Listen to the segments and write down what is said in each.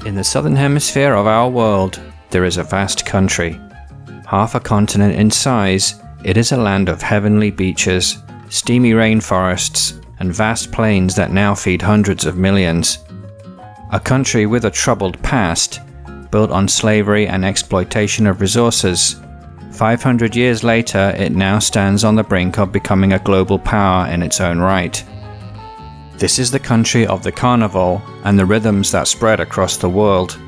In the southern hemisphere of our world, there is a vast country. Half a continent in size, it is a land of heavenly beaches, steamy rainforests, and vast plains that now feed hundreds of millions. A country with a troubled past, built on slavery and exploitation of resources. 500 years later, it now stands on the brink of becoming a global power in its own right. This is the country of the Carnival and the rhythms that spread across the world.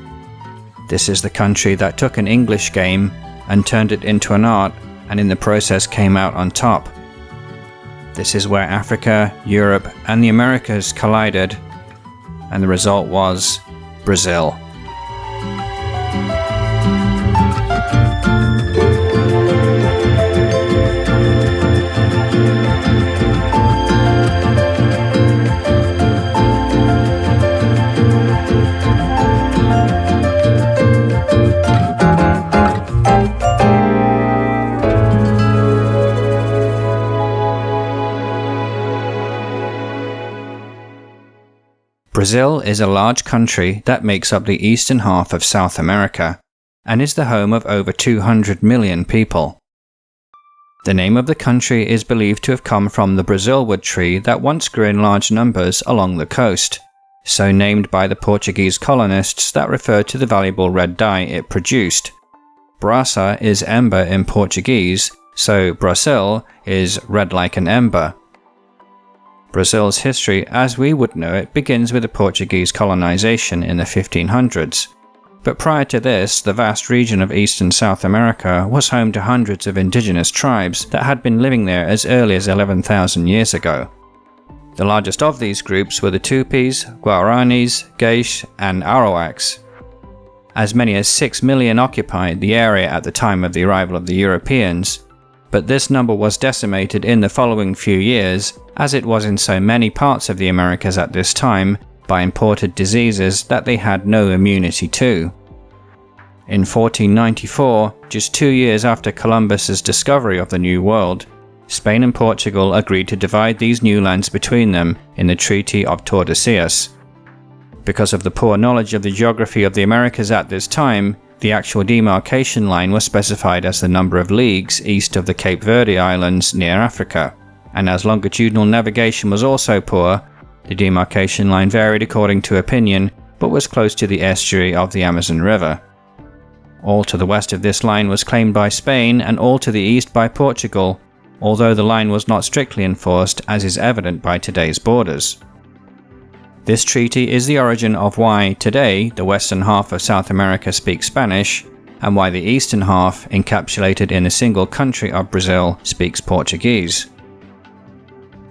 This is the country that took an English game and turned it into an art, and in the process came out on top. This is where Africa, Europe, and the Americas collided, and the result was Brazil. Brazil is a large country that makes up the eastern half of South America, and is the home of over 200 million people. The name of the country is believed to have come from the Brazilwood tree that once grew in large numbers along the coast, so named by the Portuguese colonists that referred to the valuable red dye it produced. Brasa is ember in Portuguese, so Brazil is red like an ember. Brazil's history, as we would know it, begins with the Portuguese colonization in the 1500s. But prior to this, the vast region of eastern South America was home to hundreds of indigenous tribes that had been living there as early as 11,000 years ago. The largest of these groups were the Tupis, Guaranis, Geish, and Arawaks. As many as 6 million occupied the area at the time of the arrival of the Europeans, but this number was decimated in the following few years, as it was in so many parts of the Americas at this time, by imported diseases that they had no immunity to. In 1494, just 2 years after Columbus's discovery of the New World, Spain and Portugal agreed to divide these new lands between them in the Treaty of Tordesillas. Because of the poor knowledge of the geography of the Americas at this time, the actual demarcation line was specified as the number of leagues east of the Cape Verde Islands near Africa, and as longitudinal navigation was also poor, the demarcation line varied according to opinion, but was close to the estuary of the Amazon River. All to the west of this line was claimed by Spain and all to the east by Portugal, although the line was not strictly enforced, as is evident by today's borders. This treaty is the origin of why, today, the western half of South America speaks Spanish, and why the eastern half, encapsulated in a single country of Brazil, speaks Portuguese.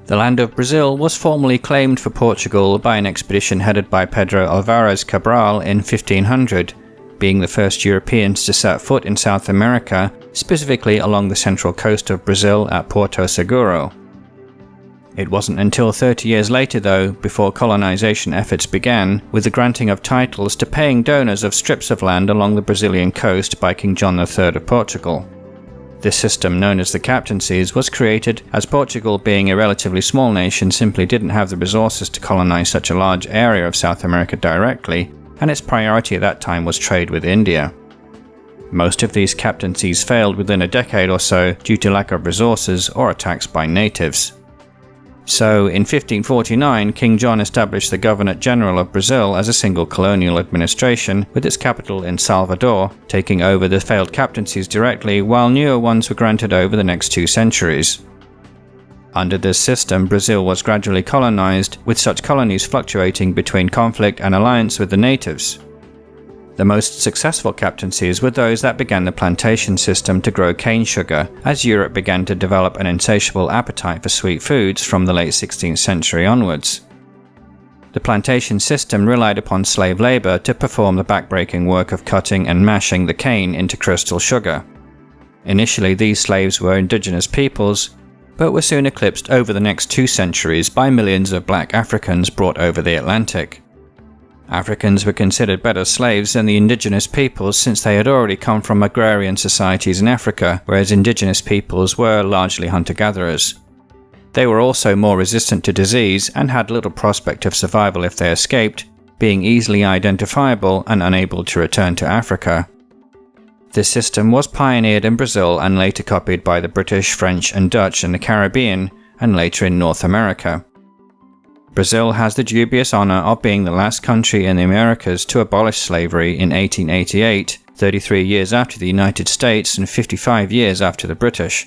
The land of Brazil was formally claimed for Portugal by an expedition headed by Pedro Álvares Cabral in 1500, being the first Europeans to set foot in South America, specifically along the central coast of Brazil at Porto Seguro. It wasn't until 30 years later, though, before colonization efforts began, with the granting of titles to paying donors of strips of land along the Brazilian coast by King John III of Portugal. This system, known as the captaincies, was created as Portugal, being a relatively small nation, simply didn't have the resources to colonize such a large area of South America directly, and its priority at that time was trade with India. Most of these captaincies failed within a decade or so due to lack of resources or attacks by natives. So, in 1549, King John established the Governor-General of Brazil as a single colonial administration, with its capital in Salvador, taking over the failed captaincies directly, while newer ones were granted over the next 2 centuries. Under this system, Brazil was gradually colonized, with such colonies fluctuating between conflict and alliance with the natives. The most successful captaincies were those that began the plantation system to grow cane sugar, as Europe began to develop an insatiable appetite for sweet foods from the late 16th century onwards. The plantation system relied upon slave labor to perform the backbreaking work of cutting and mashing the cane into crystal sugar. Initially, these slaves were indigenous peoples, but were soon eclipsed over the next 2 centuries by millions of black Africans brought over the Atlantic. Africans were considered better slaves than the indigenous peoples since they had already come from agrarian societies in Africa, whereas indigenous peoples were largely hunter-gatherers. They were also more resistant to disease and had little prospect of survival if they escaped, being easily identifiable and unable to return to Africa. This system was pioneered in Brazil and later copied by the British, French, and Dutch in the Caribbean, and later in North America. Brazil has the dubious honor of being the last country in the Americas to abolish slavery in 1888, 33 years after the United States and 55 years after the British.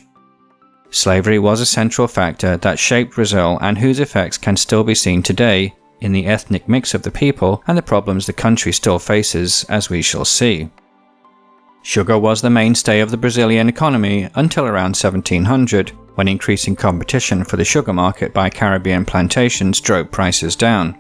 Slavery was a central factor that shaped Brazil and whose effects can still be seen today in the ethnic mix of the people and the problems the country still faces, as we shall see. Sugar was the mainstay of the Brazilian economy until around 1700, when increasing competition for the sugar market by Caribbean plantations drove prices down.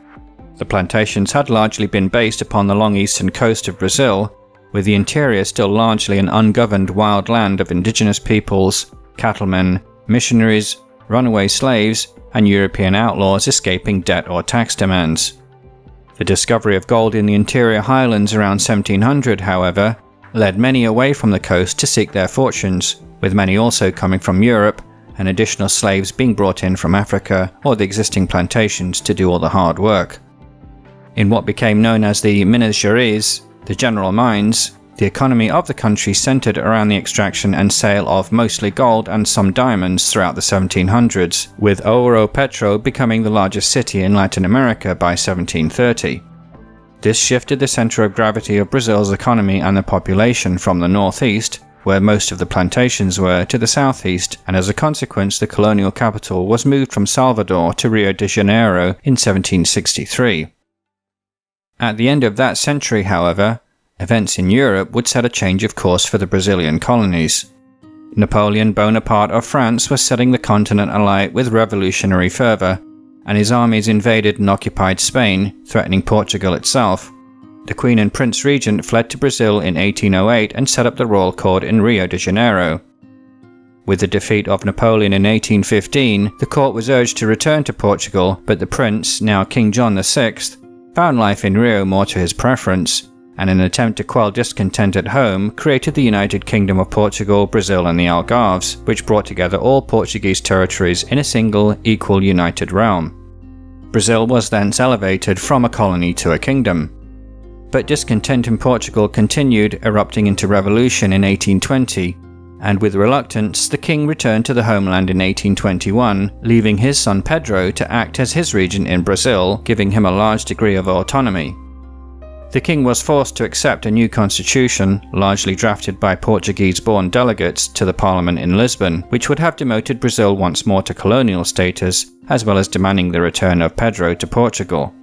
The plantations had largely been based upon the long eastern coast of Brazil, with the interior still largely an ungoverned wild land of indigenous peoples, cattlemen, missionaries, runaway slaves, and European outlaws escaping debt or tax demands. The discovery of gold in the interior highlands around 1700, however, led many away from the coast to seek their fortunes, with many also coming from Europe, and additional slaves being brought in from Africa or the existing plantations to do all the hard work. In what became known as the Minas Gerais, the general mines, the economy of the country centered around the extraction and sale of mostly gold and some diamonds throughout the 1700s, with Ouro Petro becoming the largest city in Latin America by 1730. This shifted the center of gravity of Brazil's economy and the population from the northeast, where most of the plantations were, to the southeast, and as a consequence the colonial capital was moved from Salvador to Rio de Janeiro in 1763. At the end of that century, however, events in Europe would set a change of course for the Brazilian colonies. Napoleon Bonaparte of France was setting the continent alight with revolutionary fervor, and his armies invaded and occupied Spain, threatening Portugal itself. The Queen and Prince Regent fled to Brazil in 1808 and set up the royal court in Rio de Janeiro. With the defeat of Napoleon in 1815, the court was urged to return to Portugal, but the prince, now King John VI, found life in Rio more to his preference, and in an attempt to quell discontent at home, created the United Kingdom of Portugal, Brazil and the Algarves, which brought together all Portuguese territories in a single, equal, united realm. Brazil was thence elevated from a colony to a kingdom. But discontent in Portugal continued, erupting into revolution in 1820, and with reluctance the king returned to the homeland in 1821, leaving his son Pedro to act as his regent in Brazil, giving him a large degree of autonomy. The king was forced to accept a new constitution, largely drafted by Portuguese-born delegates, to the parliament in Lisbon, which would have demoted Brazil once more to colonial status, as well as demanding the return of Pedro to Portugal.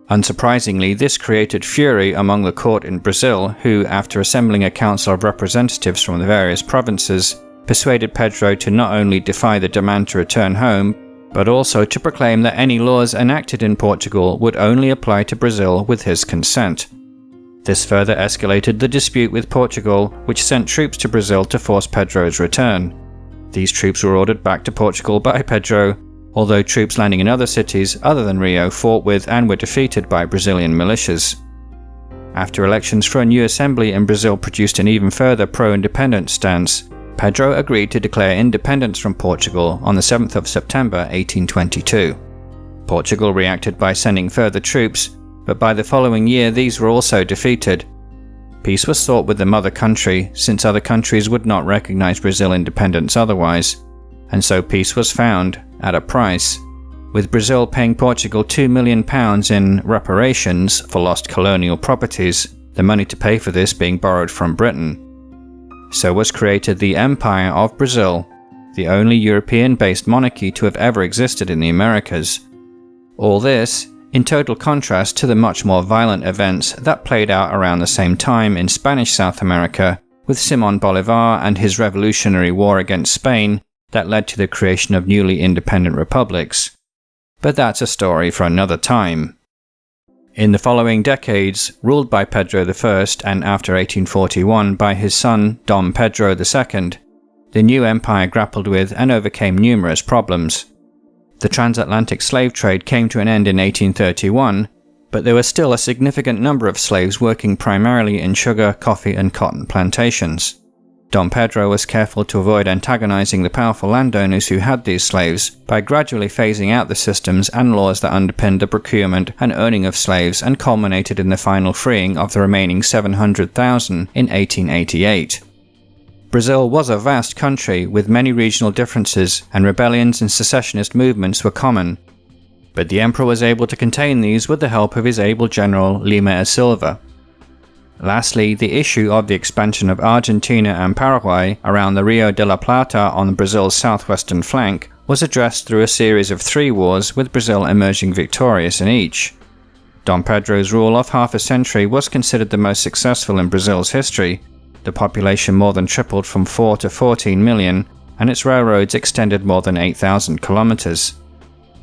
Unsurprisingly, this created fury among the court in Brazil, who, after assembling a council of representatives from the various provinces, persuaded Pedro to not only defy the demand to return home, but also to proclaim that any laws enacted in Portugal would only apply to Brazil with his consent. This further escalated the dispute with Portugal, which sent troops to Brazil to force Pedro's return. These troops were ordered back to Portugal by Pedro, although troops landing in other cities other than Rio fought with and were defeated by Brazilian militias. After elections for a new assembly in Brazil produced an even further pro-independence stance, Pedro agreed to declare independence from Portugal on the 7th of September 1822. Portugal reacted by sending further troops, but by the following year these were also defeated. Peace was sought with the mother country, since other countries would not recognize Brazil's independence otherwise, and so peace was found, at a price, with Brazil paying Portugal £2 million in reparations for lost colonial properties, the money to pay for this being borrowed from Britain. So was created the Empire of Brazil, the only European-based monarchy to have ever existed in the Americas. All this, in total contrast to the much more violent events that played out around the same time in Spanish South America, with Simón Bolívar and his revolutionary war against Spain that led to the creation of newly independent republics. But that's a story for another time. In the following decades, ruled by Pedro I and after 1841 by his son Dom Pedro II, the new empire grappled with and overcame numerous problems. The transatlantic slave trade came to an end in 1831, but there was still a significant number of slaves working primarily in sugar, coffee and cotton plantations. Dom Pedro was careful to avoid antagonizing the powerful landowners who had these slaves by gradually phasing out the systems and laws that underpinned the procurement and owning of slaves and culminated in the final freeing of the remaining 700,000 in 1888. Brazil was a vast country with many regional differences, and rebellions and secessionist movements were common. But the emperor was able to contain these with the help of his able general Lima e Silva. Lastly, the issue of the expansion of Argentina and Paraguay around the Rio de la Plata on Brazil's southwestern flank was addressed through a series of 3 wars, with Brazil emerging victorious in each. Dom Pedro's rule of half a century was considered the most successful in Brazil's history. The population more than tripled from 4 to 14 million, and its railroads extended more than 8,000 kilometers.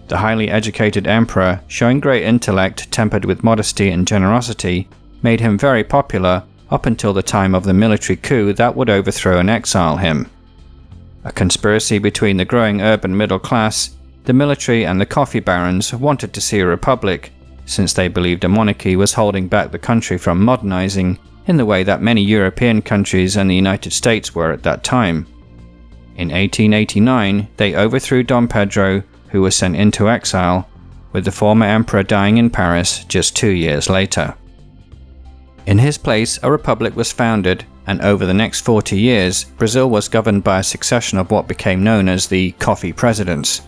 The highly educated emperor, showing great intellect tempered with modesty and generosity, made him very popular up until the time of the military coup that would overthrow and exile him. A conspiracy between the growing urban middle class, the military and the coffee barons wanted to see a republic, since they believed a monarchy was holding back the country from modernizing in the way that many European countries and the United States were at that time. In 1889, they overthrew Dom Pedro, who was sent into exile, with the former emperor dying in Paris just 2 years later. In his place, a republic was founded, and over the next 40 years, Brazil was governed by a succession of what became known as the coffee presidents.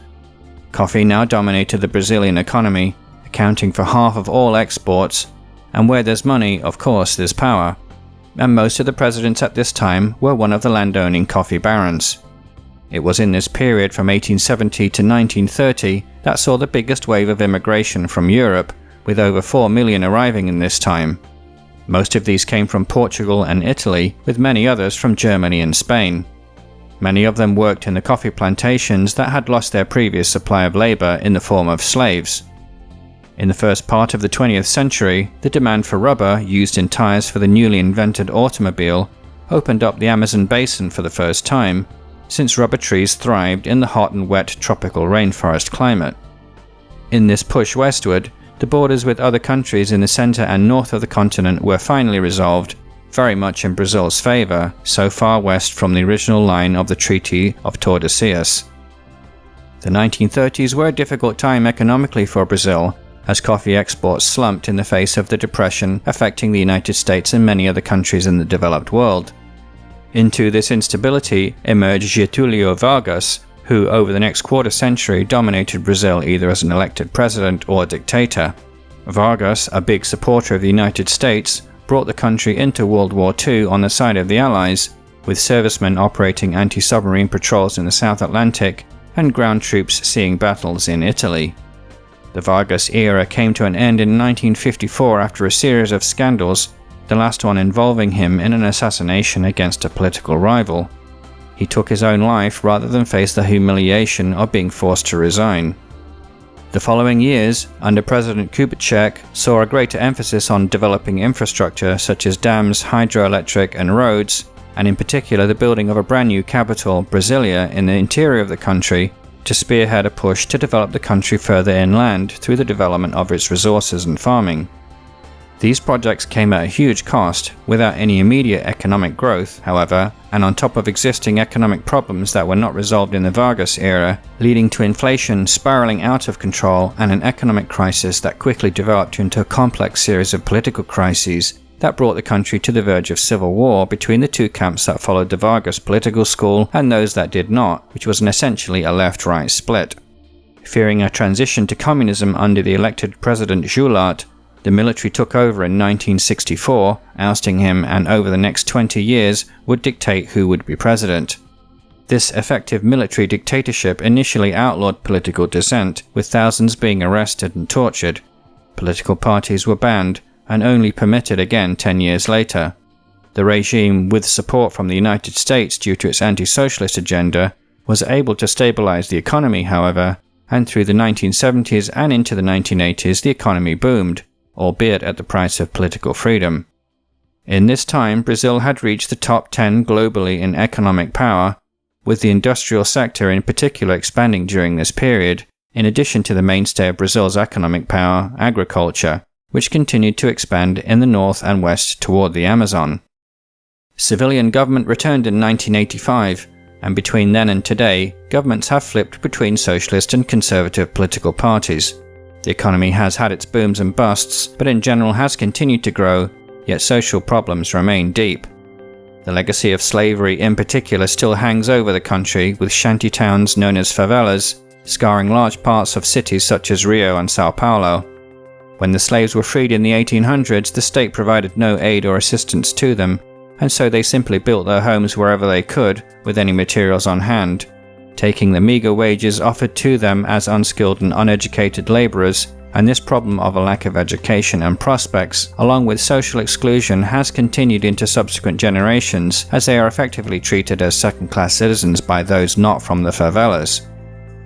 Coffee now dominated the Brazilian economy, accounting for half of all exports, and where there's money, of course, there's power. And most of the presidents at this time were one of the landowning coffee barons. It was in this period from 1870 to 1930 that saw the biggest wave of immigration from Europe, with over 4 million arriving in this time. Most of these came from Portugal and Italy, with many others from Germany and Spain. Many of them worked in the coffee plantations that had lost their previous supply of labor in the form of slaves. In the first part of the 20th century, the demand for rubber used in tires for the newly invented automobile opened up the Amazon basin for the first time, since rubber trees thrived in the hot and wet tropical rainforest climate. In this push westward, the borders with other countries in the center and north of the continent were finally resolved, very much in Brazil's favor, so far west from the original line of the Treaty of Tordesillas. The 1930s were a difficult time economically for Brazil, as coffee exports slumped in the face of the depression affecting the United States and many other countries in the developed world. Into this instability emerged Getúlio Vargas, who over the next quarter century dominated Brazil either as an elected president or dictator. Vargas, a big supporter of the United States, brought the country into World War II on the side of the Allies, with servicemen operating anti-submarine patrols in the South Atlantic and ground troops seeing battles in Italy. The Vargas era came to an end in 1954 after a series of scandals, the last one involving him in an assassination against a political rival. He took his own life rather than face the humiliation of being forced to resign. The following years, under President Kubitschek, saw a greater emphasis on developing infrastructure such as dams, hydroelectric and roads, and in particular the building of a brand new capital, Brasilia, in the interior of the country, to spearhead a push to develop the country further inland through the development of its resources and farming. These projects came at a huge cost, without any immediate economic growth, however, and on top of existing economic problems that were not resolved in the Vargas era, leading to inflation spiraling out of control and an economic crisis that quickly developed into a complex series of political crises that brought the country to the verge of civil war between the two camps that followed the Vargas political school and those that did not, which was essentially a left-right split. Fearing a transition to communism under the elected President Goulart, the military took over in 1964, ousting him, and over the next 20 years would dictate who would be president. This effective military dictatorship initially outlawed political dissent, with thousands being arrested and tortured. Political parties were banned, and only permitted again 10 years later. The regime, with support from the United States due to its anti-socialist agenda, was able to stabilize the economy, however, and through the 1970s and into the 1980s the economy boomed, albeit at the price of political freedom. In this time, Brazil had reached the top 10 globally in economic power, with the industrial sector in particular expanding during this period, in addition to the mainstay of Brazil's economic power, agriculture, which continued to expand in the north and west toward the Amazon. Civilian government returned in 1985, and between then and today, governments have flipped between socialist and conservative political parties. The economy has had its booms and busts, but in general has continued to grow, yet social problems remain deep. The legacy of slavery in particular still hangs over the country, with shanty towns known as favelas scarring large parts of cities such as Rio and São Paulo. When the slaves were freed in the 1800s, the state provided no aid or assistance to them, and so they simply built their homes wherever they could, with any materials on hand, taking the meagre wages offered to them as unskilled and uneducated labourers. And this problem of a lack of education and prospects, along with social exclusion, has continued into subsequent generations, as they are effectively treated as second-class citizens by those not from the favelas.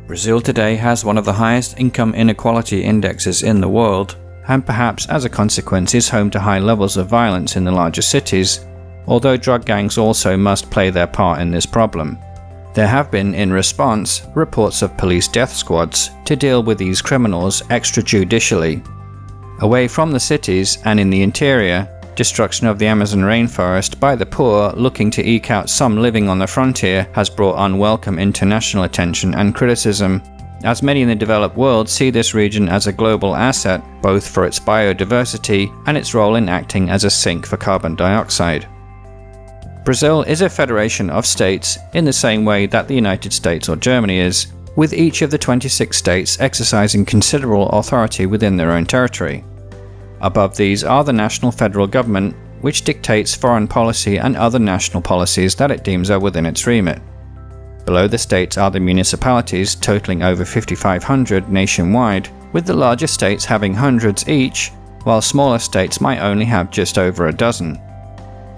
Brazil today has one of the highest income inequality indexes in the world, and perhaps as a consequence is home to high levels of violence in the larger cities, although drug gangs also must play their part in this problem. There have been, in response, reports of police death squads to deal with these criminals extrajudicially. Away from the cities and in the interior, destruction of the Amazon rainforest by the poor looking to eke out some living on the frontier has brought unwelcome international attention and criticism, as many in the developed world see this region as a global asset, both for its biodiversity and its role in acting as a sink for carbon dioxide. Brazil is a federation of states in the same way that the United States or Germany is, with each of the 26 states exercising considerable authority within their own territory. Above these are the national federal government, which dictates foreign policy and other national policies that it deems are within its remit. Below the states are the municipalities, totaling over 5,500 nationwide, with the larger states having hundreds each, while smaller states might only have just over a dozen.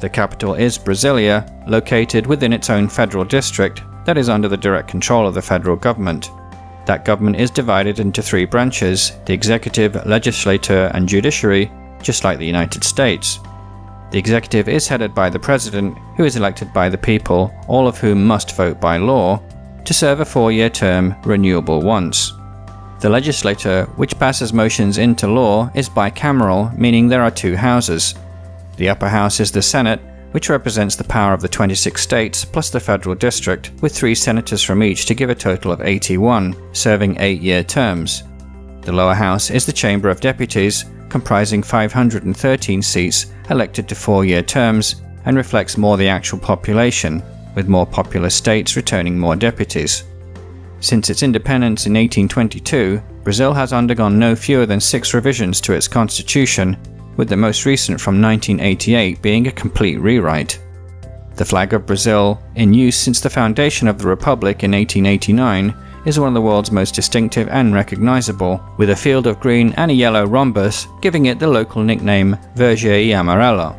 The capital is Brasilia, located within its own federal district that is under the direct control of the federal government. That government is divided into three branches: the executive, legislature, and judiciary, just like the United States. The executive is headed by the president, who is elected by the people, all of whom must vote by law, to serve a 4-year term, renewable once. The legislature, which passes motions into law, is bicameral, meaning there are two houses. The upper house is the Senate, which represents the power of the 26 states plus the federal district, with 3 senators from each to give a total of 81, serving 8-year terms. The lower house is the Chamber of Deputies, comprising 513 seats elected to 4-year terms, and reflects more the actual population, with more populous states returning more deputies. Since its independence in 1822, Brazil has undergone no fewer than 6 revisions to its constitution, with the most recent from 1988 being a complete rewrite. The flag of Brazil, in use since the foundation of the Republic in 1889, is one of the world's most distinctive and recognizable, with a field of green and a yellow rhombus, giving it the local nickname Verde e Amarelo.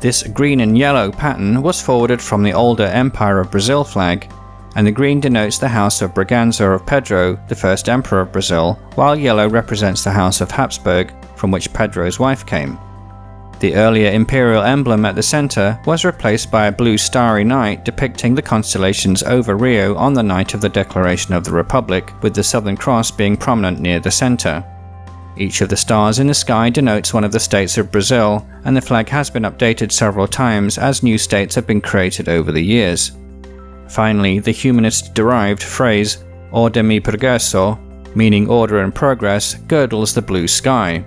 This green and yellow pattern was forwarded from the older Empire of Brazil flag, and the green denotes the House of Braganza of Pedro, the first Emperor of Brazil, while yellow represents the House of Habsburg, from which Pedro's wife came. The earlier imperial emblem at the center was replaced by a blue starry night depicting the constellations over Rio on the night of the Declaration of the Republic, with the Southern Cross being prominent near the center. Each of the stars in the sky denotes one of the states of Brazil, and the flag has been updated several times as new states have been created over the years. Finally, the humanist-derived phrase "Ordem e Progresso," meaning order and progress, girdles the blue sky.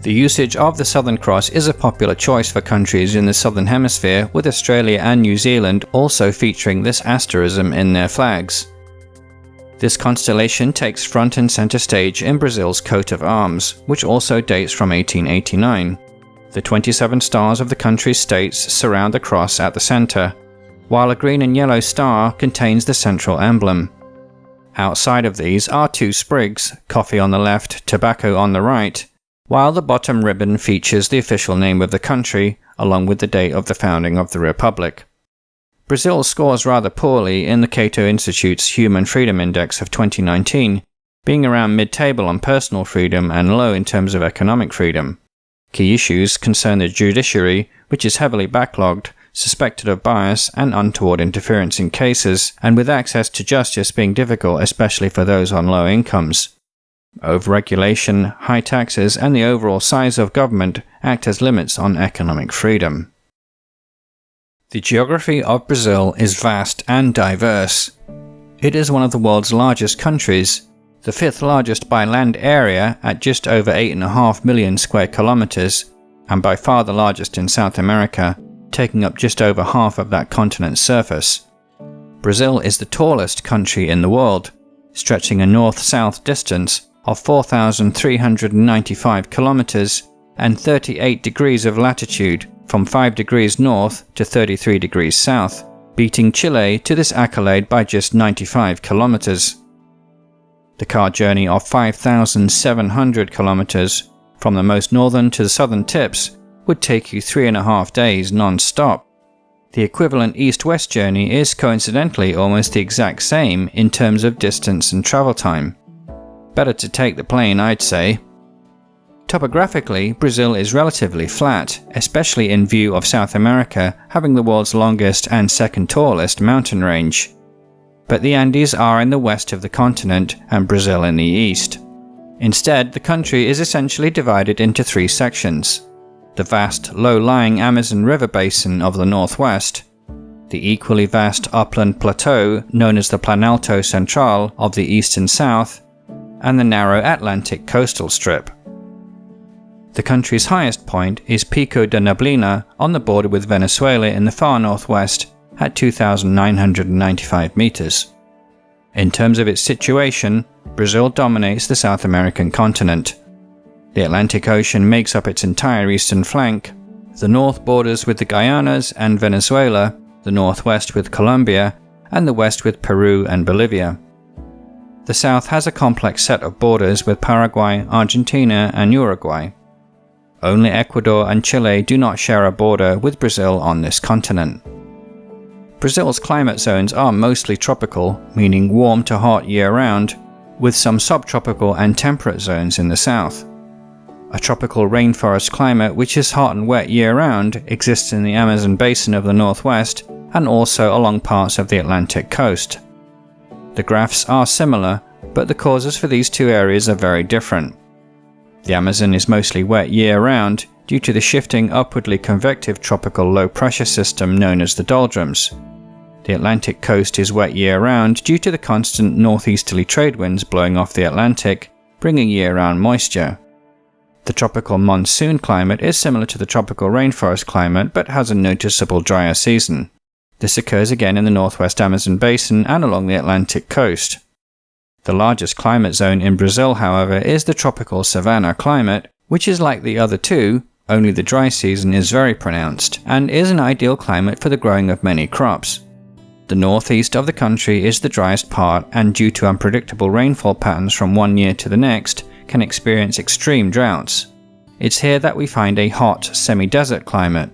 The usage of the Southern Cross is a popular choice for countries in the Southern Hemisphere, with Australia and New Zealand also featuring this asterism in their flags. This constellation takes front and center stage in Brazil's coat of arms, which also dates from 1889. The 27 stars of the country's states surround the cross at the center, while a green and yellow star contains the central emblem. Outside of these are 2 sprigs, coffee on the left, tobacco on the right, while the bottom ribbon features the official name of the country, along with the date of the founding of the Republic. Brazil scores rather poorly in the Cato Institute's Human Freedom Index of 2019, being around mid-table on personal freedom and low in terms of economic freedom. Key issues concern the judiciary, which is heavily backlogged, suspected of bias and untoward interference in cases, and with access to justice being difficult especially for those on low incomes. Overregulation, high taxes, and the overall size of government act as limits on economic freedom. The geography of Brazil is vast and diverse. It is one of the world's largest countries, the fifth largest by land area at just over 8.5 million square kilometers, and by far the largest in South America, taking up just over half of that continent's surface. Brazil is the tallest country in the world, stretching a north-south distance of 4,395 kilometers and 38 degrees of latitude from 5 degrees north to 33 degrees south, beating Chile to this accolade by just 95 kilometers. The car journey of 5,700 kilometers from the most northern to the southern tips would take you 3.5 days non-stop. The equivalent east-west journey is coincidentally almost the exact same in terms of distance and travel time. Better to take the plane, I'd say. Topographically, Brazil is relatively flat, especially in view of South America having the world's longest and second tallest mountain range. But the Andes are in the west of the continent and Brazil in the east. Instead, the country is essentially divided into three sections: the vast, low-lying Amazon River basin of the northwest, the equally vast upland plateau known as the Planalto Central of the east and south, and the narrow Atlantic coastal strip. The country's highest point is Pico da Neblina on the border with Venezuela in the far northwest at 2,995 meters. In terms of its situation, Brazil dominates the South American continent. The Atlantic Ocean makes up its entire eastern flank. The north borders with the Guyanas and Venezuela, the northwest with Colombia, and the west with Peru and Bolivia. The south has a complex set of borders with Paraguay, Argentina, and Uruguay. Only Ecuador and Chile do not share a border with Brazil on this continent. Brazil's climate zones are mostly tropical, meaning warm to hot year-round, with some subtropical and temperate zones in the south. A tropical rainforest climate which is hot and wet year-round exists in the Amazon basin of the northwest and also along parts of the Atlantic coast. The graphs are similar, but the causes for these two areas are very different. The Amazon is mostly wet year-round due to the shifting upwardly convective tropical low-pressure system known as the doldrums. The Atlantic coast is wet year-round due to the constant northeasterly trade winds blowing off the Atlantic, bringing year-round moisture. The tropical monsoon climate is similar to the tropical rainforest climate but has a noticeable drier season. This occurs again in the northwest Amazon basin and along the Atlantic coast. The largest climate zone in Brazil, however, is the tropical savanna climate, which is like the other two, only the dry season is very pronounced, and is an ideal climate for the growing of many crops. The northeast of the country is the driest part, and due to unpredictable rainfall patterns from one year to the next, can experience extreme droughts. It's here that we find a hot, semi-desert climate.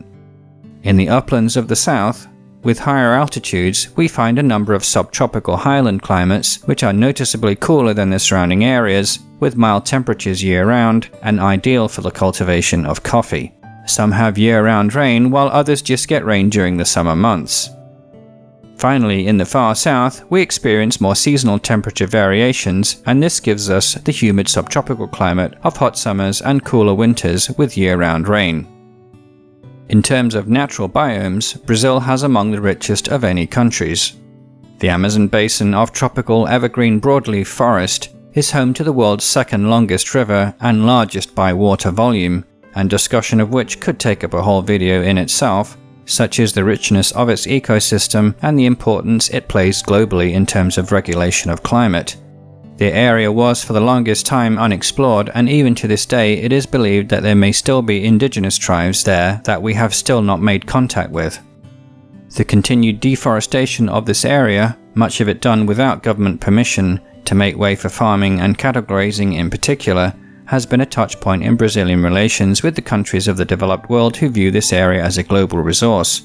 In the uplands of the south, with higher altitudes, we find a number of subtropical highland climates which are noticeably cooler than the surrounding areas, with mild temperatures year-round and ideal for the cultivation of coffee. Some have year-round rain, while others just get rain during the summer months. Finally, in the far south, we experience more seasonal temperature variations, and this gives us the humid subtropical climate of hot summers and cooler winters with year-round rain. In terms of natural biomes, Brazil has among the richest of any countries. The Amazon basin of tropical evergreen broadleaf forest is home to the world's second longest river and largest by water volume, and discussion of which could take up a whole video in itself, such as the richness of its ecosystem and the importance it plays globally in terms of regulation of climate. The area was for the longest time unexplored, and even to this day it is believed that there may still be indigenous tribes there that we have still not made contact with. The continued deforestation of this area, much of it done without government permission, to make way for farming and cattle grazing in particular, has been a touchpoint in Brazilian relations with the countries of the developed world who view this area as a global resource.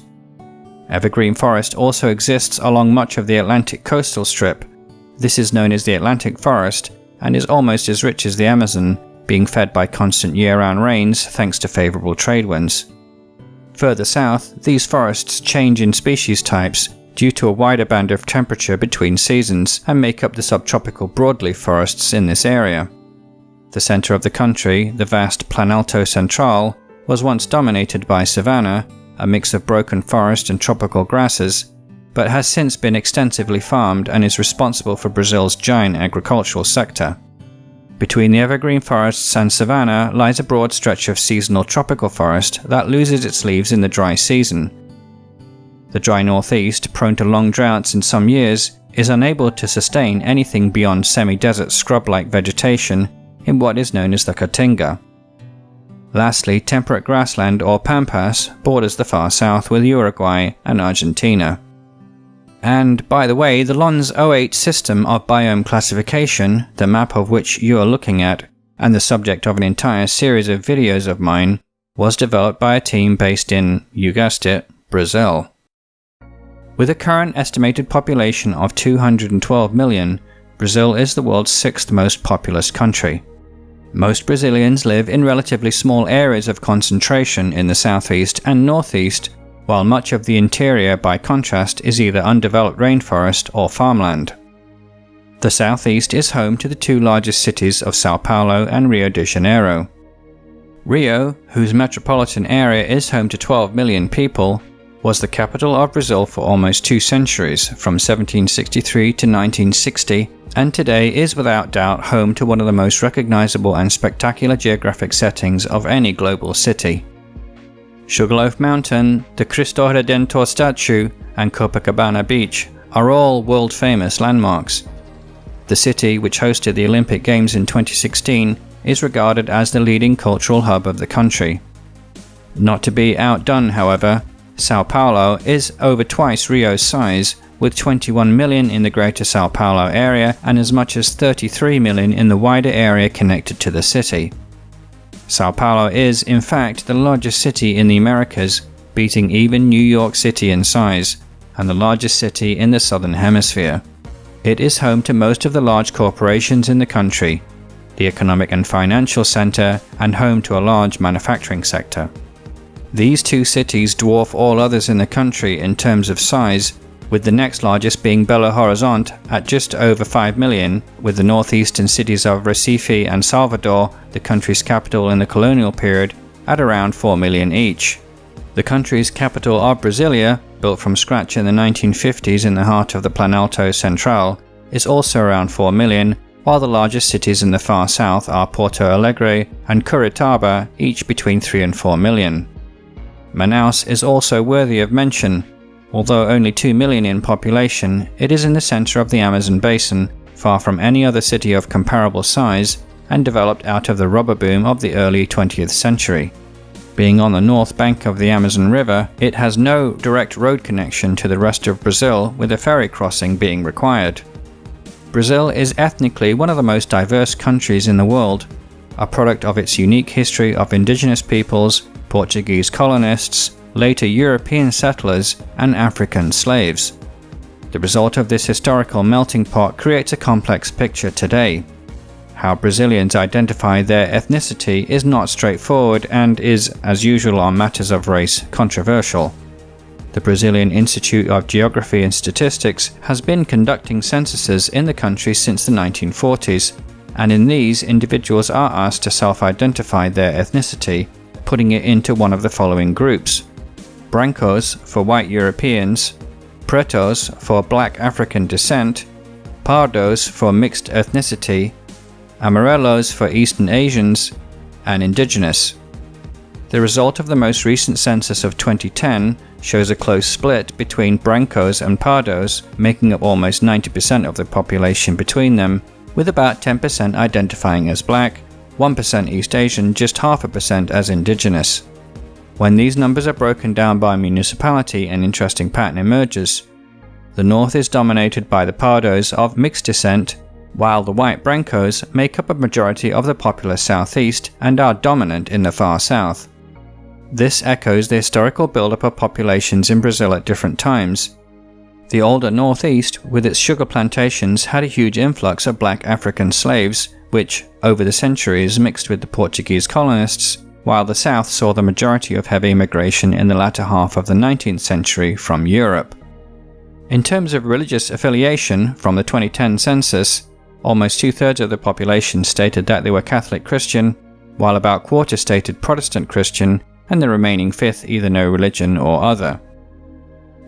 Evergreen forest also exists along much of the Atlantic coastal strip. This is known as the Atlantic forest and is almost as rich as the Amazon, being fed by constant year-round rains thanks to favorable trade winds. Further south, these forests change in species types due to a wider band of temperature between seasons and make up the subtropical broadleaf forests in this area. The center of the country, the vast Planalto Central, was once dominated by savanna, a mix of broken forest and tropical grasses, but has since been extensively farmed and is responsible for Brazil's giant agricultural sector. Between the evergreen forests and savanna lies a broad stretch of seasonal tropical forest that loses its leaves in the dry season. The dry northeast, prone to long droughts in some years, is unable to sustain anything beyond semi-desert scrub-like vegetation in what is known as the Caatinga. Lastly, temperate grassland or pampas borders the far south with Uruguay and Argentina. And, by the way, the LON's 08 system of biome classification, the map of which you are looking at, and the subject of an entire series of videos of mine, was developed by a team based in, you guessed it, Brazil. With a current estimated population of 212 million, Brazil is the world's 6th most populous country. Most Brazilians live in relatively small areas of concentration in the southeast and northeast, while much of the interior, by contrast, is either undeveloped rainforest or farmland. The southeast is home to the two largest cities of São Paulo and Rio de Janeiro. Rio, whose metropolitan area is home to 12 million people, was the capital of Brazil for almost 2 centuries, from 1763 to 1960, and today is without doubt home to one of the most recognizable and spectacular geographic settings of any global city. Sugarloaf Mountain, the Cristo Redentor statue, and Copacabana Beach are all world-famous landmarks. The city, which hosted the Olympic Games in 2016, is regarded as the leading cultural hub of the country. Not to be outdone, however, São Paulo is over twice Rio's size, with 21 million in the greater São Paulo area and as much as 33 million in the wider area connected to the city. São Paulo is, in fact, the largest city in the Americas, beating even New York City in size, and the largest city in the Southern Hemisphere. It is home to most of the large corporations in the country, the economic and financial center, and home to a large manufacturing sector. These two cities dwarf all others in the country in terms of size, with the next largest being Belo Horizonte at just over 5 million, with the northeastern cities of Recife and Salvador, the country's capital in the colonial period, at around 4 million each. The country's capital of Brasilia, built from scratch in the 1950s in the heart of the Planalto Central, is also around 4 million, while the largest cities in the far south are Porto Alegre and Curitiba, each between 3 and 4 million. Manaus is also worthy of mention. Although only 2 million in population, it is in the center of the Amazon basin, far from any other city of comparable size, and developed out of the rubber boom of the early 20th century. Being on the north bank of the Amazon River, it has no direct road connection to the rest of Brazil, with a ferry crossing being required. Brazil is ethnically one of the most diverse countries in the world, a product of its unique history of indigenous peoples, Portuguese colonists, later European settlers, and African slaves. The result of this historical melting pot creates a complex picture today. How Brazilians identify their ethnicity is not straightforward and is, as usual on matters of race, controversial. The Brazilian Institute of Geography and Statistics has been conducting censuses in the country since the 1940s, and in these, individuals are asked to self-identify their ethnicity, putting it into one of the following groups: Brancos for white Europeans, Pretos for black African descent, Pardos for mixed ethnicity, Amarelos for Eastern Asians, and Indigenous. The result of the most recent census of 2010 shows a close split between Brancos and Pardos, making up almost 90% of the population between them, with about 10% identifying as black, 1% East Asian, just 0.5% as Indigenous. When these numbers are broken down by municipality, an interesting pattern emerges. The north is dominated by the Pardos of mixed descent, while the white Brancos make up a majority of the populous southeast and are dominant in the far south. This echoes the historical buildup of populations in Brazil at different times. The older northeast, with its sugar plantations, had a huge influx of black African slaves, which, over the centuries, mixed with the Portuguese colonists, while the south saw the majority of heavy immigration in the latter half of the 19th century from Europe. In terms of religious affiliation, from the 2010 census, almost 2/3 of the population stated that they were Catholic Christian, while about 1/4 stated Protestant Christian, and the remaining fifth either no religion or other.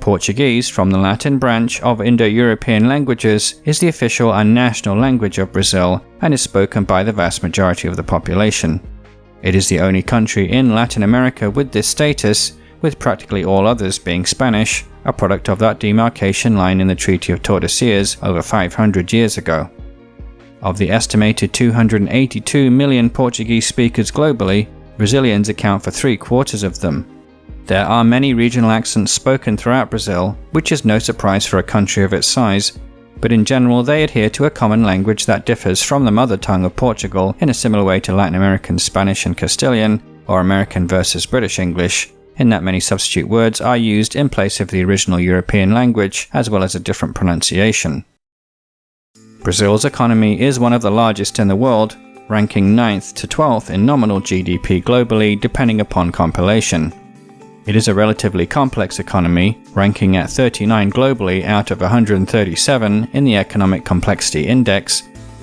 Portuguese, from the Latin branch of Indo-European languages, is the official and national language of Brazil and is spoken by the vast majority of the population. It is the only country in Latin America with this status, with practically all others being Spanish, a product of that demarcation line in the Treaty of Tordesillas over 500 years ago. Of the estimated 282 million Portuguese speakers globally, Brazilians account for 3/4 of them. There are many regional accents spoken throughout Brazil, which is no surprise for a country of its size, but in general they adhere to a common language that differs from the mother tongue of Portugal in a similar way to Latin American Spanish and Castilian, or American versus British English, in that many substitute words are used in place of the original European language, as well as a different pronunciation. Brazil's economy is one of the largest in the world, ranking 9th to 12th in nominal GDP globally depending upon compilation. It is a relatively complex economy, ranking at 39 globally out of 137 in the Economic Complexity Index,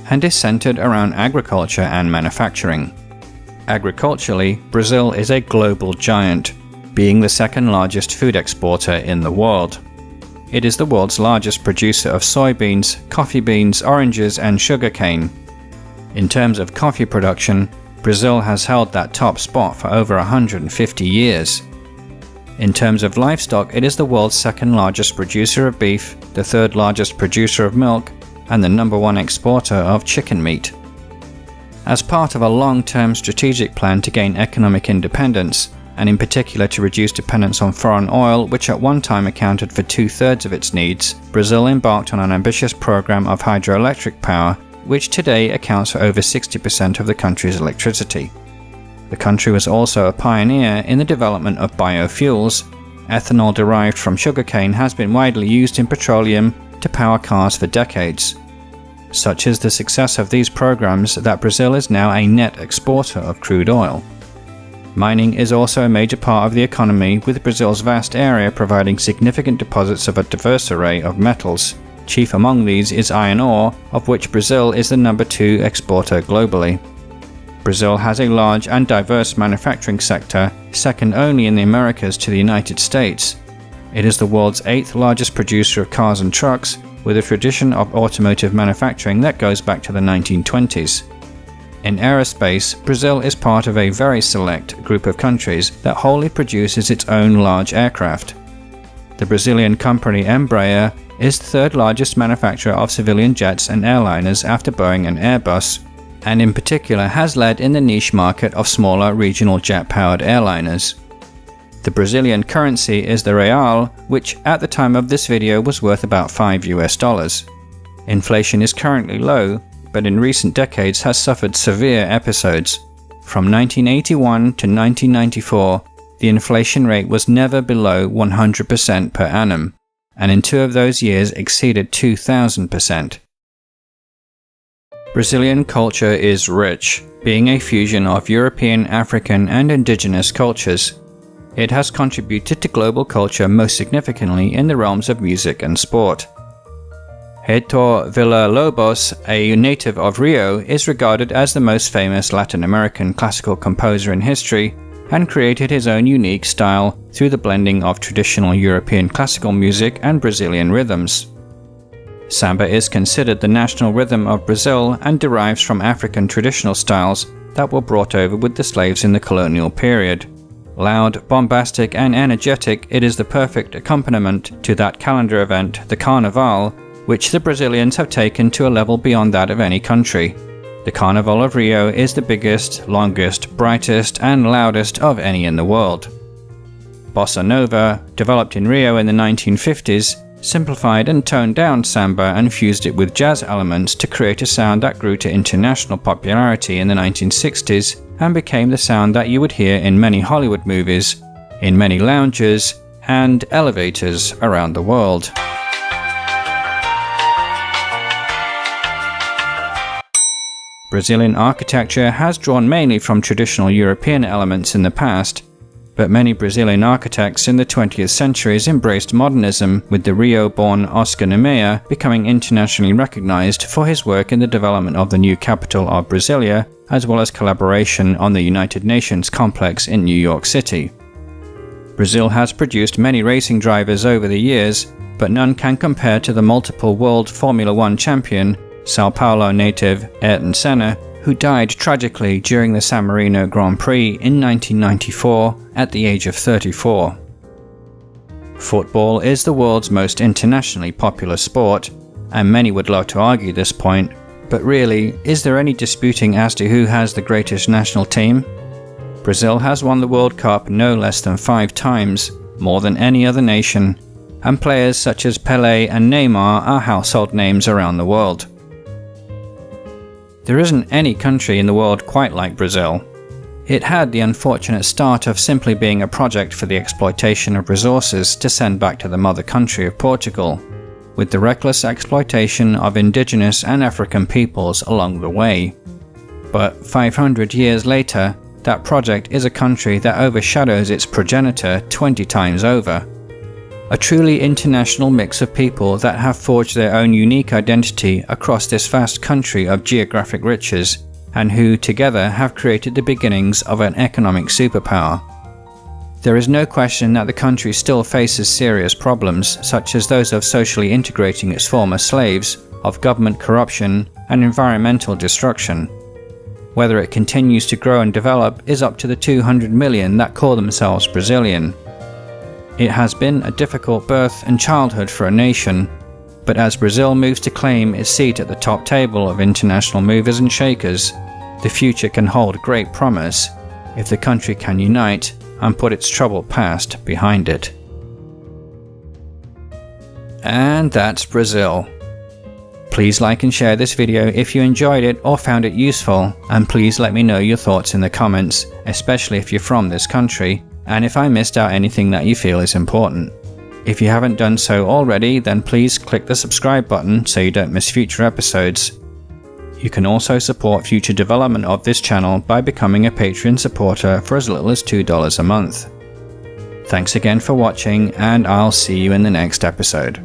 and is centered around agriculture and manufacturing. Agriculturally, Brazil is a global giant, being the second largest food exporter in the world. It is the world's largest producer of soybeans, coffee beans, oranges, and sugarcane. In terms of coffee production, Brazil has held that top spot for over 150 years. In terms of livestock, it is the world's second largest producer of beef, the third largest producer of milk, and the number one exporter of chicken meat. As part of a long-term strategic plan to gain economic independence, and in particular to reduce dependence on foreign oil, which at one time accounted for 2/3 of its needs, Brazil embarked on an ambitious program of hydroelectric power, which today accounts for over 60% of the country's electricity. The country was also a pioneer in the development of biofuels. Ethanol derived from sugarcane has been widely used in petroleum to power cars for decades. Such is the success of these programs that Brazil is now a net exporter of crude oil. Mining is also a major part of the economy, with Brazil's vast area providing significant deposits of a diverse array of metals. Chief among these is iron ore, of which Brazil is the number 2 exporter globally. Brazil has a large and diverse manufacturing sector, second only in the Americas to the United States. It is the world's 8th largest producer of cars and trucks, with a tradition of automotive manufacturing that goes back to the 1920s. In aerospace, Brazil is part of a very select group of countries that wholly produces its own large aircraft. The Brazilian company Embraer is the third largest manufacturer of civilian jets and airliners after Boeing and Airbus, and in particular has led in the niche market of smaller regional jet-powered airliners. The Brazilian currency is the real, which at the time of this video was worth about $5. Inflation is currently low, but in recent decades has suffered severe episodes. From 1981 to 1994, the inflation rate was never below 100% per annum, and in 2 of those years exceeded 2,000%. Brazilian culture is rich, being a fusion of European, African, and indigenous cultures. It has contributed to global culture most significantly in the realms of music and sport. Heitor Villa-Lobos, a native of Rio, is regarded as the most famous Latin American classical composer in history, and created his own unique style through the blending of traditional European classical music and Brazilian rhythms. Samba is considered the national rhythm of Brazil and derives from African traditional styles that were brought over with the slaves in the colonial period. Loud, bombastic, and energetic, it is the perfect accompaniment to that calendar event, the Carnival, which the Brazilians have taken to a level beyond that of any country. The Carnival of Rio is the biggest, longest, brightest, and loudest of any in the world. Bossa Nova, developed in Rio in the 1950s, simplified and toned down samba and fused it with jazz elements to create a sound that grew to international popularity in the 1960s and became the sound that you would hear in many Hollywood movies, in many lounges, and elevators around the world. Brazilian architecture has drawn mainly from traditional European elements in the past, but many Brazilian architects in the 20th centuries embraced modernism, with the Rio-born Oscar Niemeyer becoming internationally recognized for his work in the development of the new capital of Brasilia, as well as collaboration on the United Nations complex in New York City. Brazil has produced many racing drivers over the years, but none can compare to the multiple world Formula One champion, São Paulo native Ayrton Senna, who died tragically during the San Marino Grand Prix in 1994 at the age of 34. Football is the world's most internationally popular sport, and many would love to argue this point, but really, is there any disputing as to who has the greatest national team? Brazil has won the World Cup no less than 5 times, more than any other nation, and players such as Pelé and Neymar are household names around the world. There isn't any country in the world quite like Brazil. It had the unfortunate start of simply being a project for the exploitation of resources to send back to the mother country of Portugal, with the reckless exploitation of indigenous and African peoples along the way. But 500 years later, that project is a country that overshadows its progenitor 20 times over. A truly international mix of people that have forged their own unique identity across this vast country of geographic riches, and who together have created the beginnings of an economic superpower. There is no question that the country still faces serious problems, such as those of socially integrating its former slaves, of government corruption, and environmental destruction. Whether it continues to grow and develop is up to the 200 million that call themselves Brazilian. It has been a difficult birth and childhood for a nation, but as Brazil moves to claim its seat at the top table of international movers and shakers, the future can hold great promise if the country can unite and put its troubled past behind it. And that's Brazil. Please like and share this video if you enjoyed it or found it useful, and please let me know your thoughts in the comments, especially if you're from this country, and if I missed out anything that you feel is important. If you haven't done so already, then please click the subscribe button so you don't miss future episodes. You can also support future development of this channel by becoming a Patreon supporter for as little as $2 a month. Thanks again for watching, and I'll see you in the next episode.